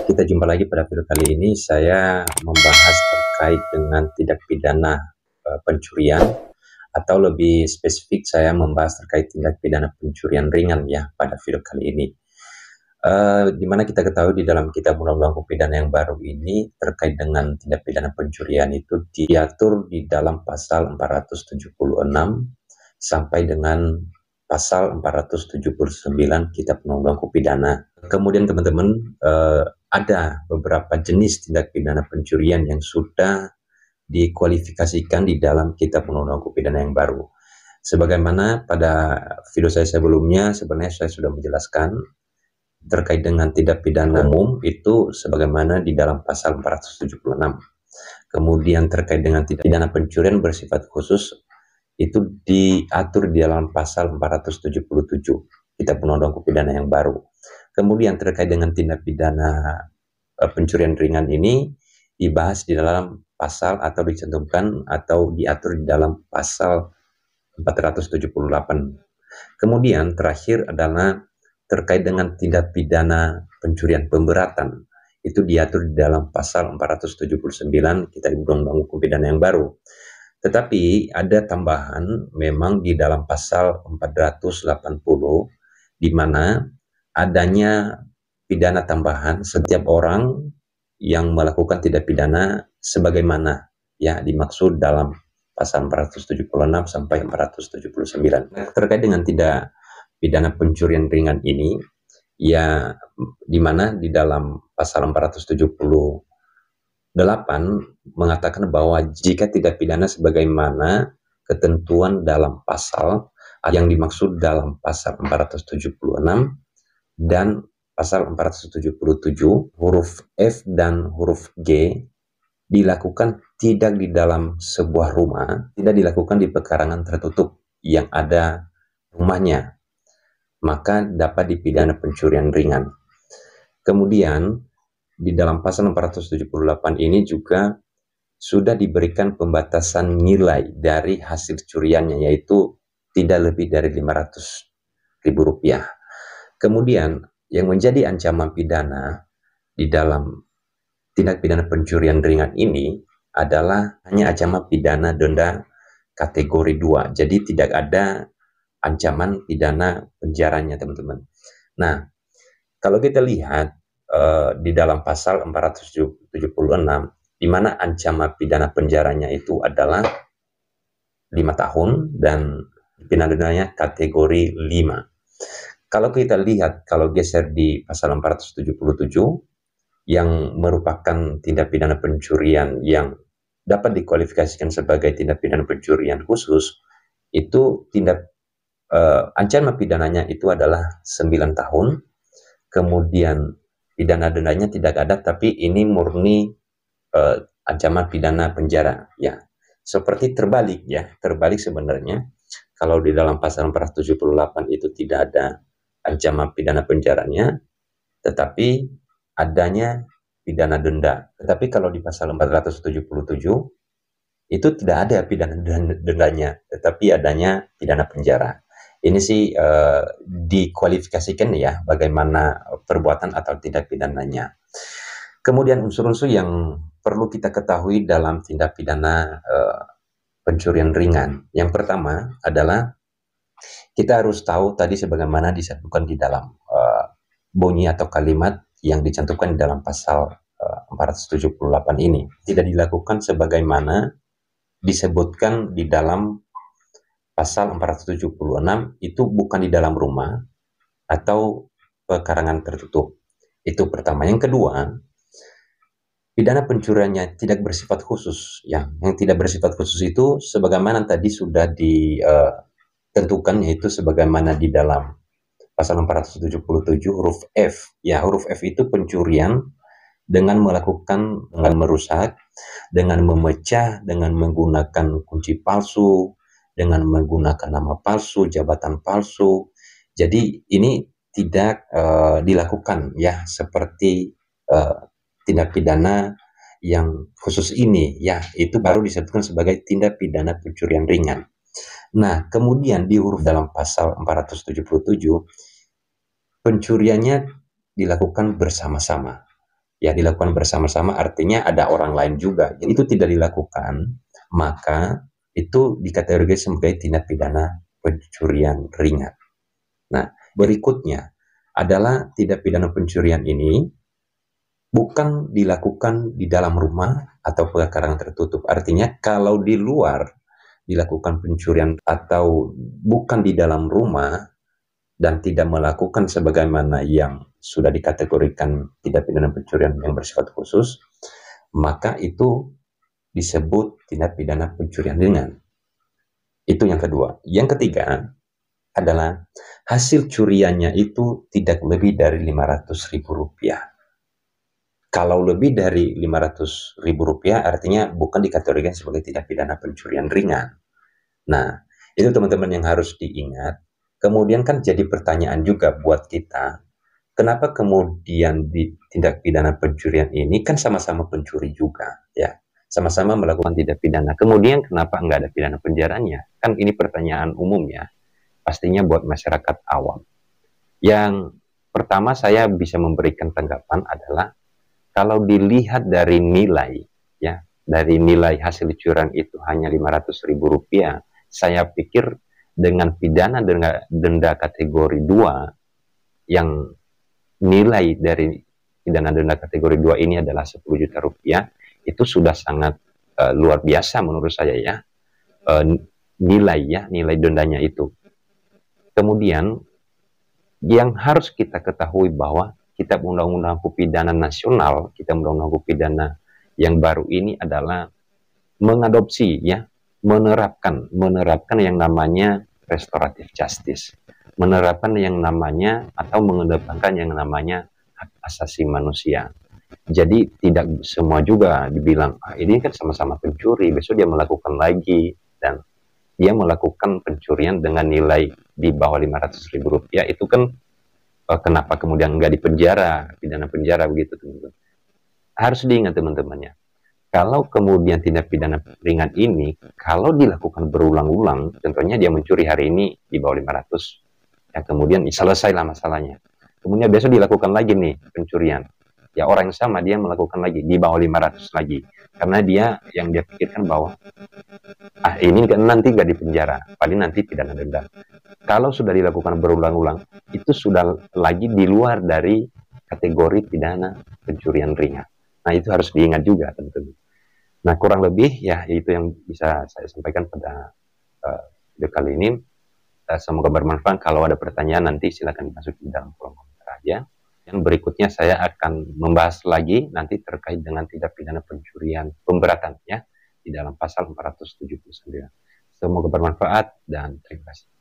Kita jumpa lagi pada video kali ini. Saya membahas terkait dengan tindak pidana pencurian, atau lebih spesifik saya membahas terkait tindak pidana pencurian ringan ya pada video kali ini. Di mana kita ketahui di dalam Kitab Undang-Undang Hukum Pidana yang baru ini terkait dengan tindak pidana pencurian itu diatur di dalam pasal 476 sampai dengan pasal 479 Kitab Undang-Undang Hukum Pidana. Kemudian teman-teman, ada beberapa jenis tindak pidana pencurian yang sudah dikualifikasikan di dalam Kitab Undang-Undang Hukum Pidana yang baru. Sebagaimana pada video saya sebelumnya, sebenarnya saya sudah menjelaskan terkait dengan tindak pidana umum itu sebagaimana di dalam pasal 476. Kemudian terkait dengan tindak pidana pencurian bersifat khusus itu diatur di dalam pasal 477 Kitab Undang-Undang Hukum Pidana yang baru. Kemudian terkait dengan tindak pidana pencurian ringan ini dibahas di dalam pasal atau dicantumkan atau diatur di dalam pasal 478. Kemudian terakhir adalah terkait dengan tindak pidana pencurian pemberatan, itu diatur di dalam pasal 479 Kitab Undang-Undang Hukum Pidana yang baru. Tetapi ada tambahan memang di dalam pasal 480, di mana adanya pidana tambahan setiap orang yang melakukan tindak pidana sebagaimana ya dimaksud dalam pasal 476 sampai 479. Terkait dengan tindak pidana pencurian ringan ini, ya di mana di dalam pasal 478 mengatakan bahwa jika tindak pidana sebagaimana ketentuan dalam pasal yang dimaksud dalam pasal 476 dan pasal 477 huruf F dan huruf G dilakukan tidak di dalam sebuah rumah, tidak dilakukan di pekarangan tertutup yang ada rumahnya, maka dapat dipidana pencurian ringan. Kemudian di dalam pasal 478 ini juga sudah diberikan pembatasan nilai dari hasil curiannya, yaitu tidak lebih dari Rp500.000. Kemudian yang menjadi ancaman pidana di dalam tindak pidana pencurian ringan ini adalah hanya ancaman pidana denda kategori 2. Jadi tidak ada ancaman pidana penjaranya, teman-teman. Nah, kalau kita lihat di dalam pasal 476, di mana ancaman pidana penjaranya itu adalah 5 tahun dan pidana dendanya kategori 5. Kalau kita lihat, kalau geser di pasal 477 yang merupakan tindak pidana pencurian yang dapat dikualifikasikan sebagai tindak pidana pencurian khusus, itu ancaman pidananya itu adalah 9 tahun. Kemudian pidana dendanya tidak ada, tapi ini murni ancaman pidana penjara ya. Seperti terbalik ya, terbalik sebenarnya. Kalau di dalam pasal 478 itu tidak ada ancaman pidana penjaranya, tetapi adanya pidana denda. Tetapi kalau di pasal 477 itu tidak ada pidana dendanya, tetapi adanya pidana penjara. Ini sih dikualifikasikan ya bagaimana perbuatan atau tindak pidananya. Kemudian unsur-unsur yang perlu kita ketahui dalam tindak pidana pencurian ringan. Yang pertama adalah kita harus tahu tadi sebagaimana disebutkan di dalam bunyi atau kalimat yang dicantumkan di dalam pasal 478 ini. Tidak dilakukan sebagaimana disebutkan di dalam pasal 476, itu bukan di dalam rumah atau pekarangan tertutup. Itu pertama. Yang kedua, pidana pencuriannya tidak bersifat khusus. Yang tidak bersifat khusus itu sebagaimana tadi sudah ditentukan, yaitu sebagaimana di dalam pasal 477 huruf F. Ya, huruf F itu pencurian dengan melakukan, dengan merusak, dengan memecah, dengan menggunakan kunci palsu, dengan menggunakan nama palsu, jabatan palsu. Jadi ini tidak dilakukan ya seperti tindak pidana yang khusus ini ya, itu baru disebutkan sebagai tindak pidana pencurian ringan. Nah, kemudian di huruf dalam pasal 477 pencuriannya dilakukan bersama-sama. Ya, dilakukan bersama-sama artinya ada orang lain juga. Jadi itu tidak dilakukan, maka itu dikategorikan sebagai tindak pidana pencurian ringan. Nah, berikutnya adalah tindak pidana pencurian ini bukan dilakukan di dalam rumah atau pekarangan tertutup. Artinya kalau di luar dilakukan pencurian atau bukan di dalam rumah dan tidak melakukan sebagaimana yang sudah dikategorikan tindak pidana pencurian yang bersifat khusus, maka itu disebut tindak pidana pencurian ringan. Itu yang kedua. Yang ketiga adalah hasil curiannya itu tidak lebih dari Rp500.000. Kalau lebih dari Rp500.000 artinya bukan dikategorikan sebagai tindak pidana pencurian ringan. Nah, itu teman-teman yang harus diingat. Kemudian kan jadi pertanyaan juga buat kita, kenapa kemudian di tindak pidana pencurian ini kan sama-sama pencuri juga, ya, sama-sama melakukan tindak pidana. Kemudian kenapa nggak ada pidana penjaranya? Kan ini pertanyaan umum ya, pastinya buat masyarakat awam. Yang pertama saya bisa memberikan tanggapan adalah kalau dilihat dari nilai, ya, dari nilai hasil curian itu hanya Rp500.000, saya pikir dengan pidana denda kategori 2 yang nilai dari pidana denda kategori 2 ini adalah Rp10 juta, itu sudah sangat luar biasa menurut saya ya, nilai dendanya itu. Kemudian yang harus kita ketahui bahwa Kitab Undang-Undang Hukum Pidana Nasional, Kitab Undang-Undang Hukum Pidana yang baru ini adalah mengadopsi ya, menerapkan yang namanya restoratif justice, menerapkan yang namanya atau mengedepankan yang namanya hak asasi manusia. Jadi tidak semua juga dibilang ini kan sama-sama pencuri, besok dia melakukan lagi dan dia melakukan pencurian dengan nilai di bawah Rp500.000, itu kan kenapa kemudian nggak dipenjara, pidana penjara begitu teman-teman. Harus diingat teman-temannya. Kalau kemudian tindak pidana ringan ini, kalau dilakukan berulang-ulang, contohnya dia mencuri hari ini di bawah 500, ya kemudian selesailah masalahnya. Kemudian besok dilakukan lagi nih pencurian. Ya orang yang sama dia melakukan lagi di bawah 500 lagi. Karena dia yang dia pikirkan bahwa ini kan nanti nggak dipenjara, paling nanti pidana denda. Kalau sudah dilakukan berulang-ulang, itu sudah lagi di luar dari kategori pidana pencurian ringan. Nah, itu harus diingat juga, teman-teman. Nah, kurang lebih ya itu yang bisa saya sampaikan pada video kali ini. Semoga bermanfaat. Kalau ada pertanyaan nanti silakan masuk di dalam kolom komentar aja. Yang berikutnya saya akan membahas lagi nanti terkait dengan tindak pidana pencurian pemberatan ya di dalam pasal 479. Semoga bermanfaat dan terima kasih.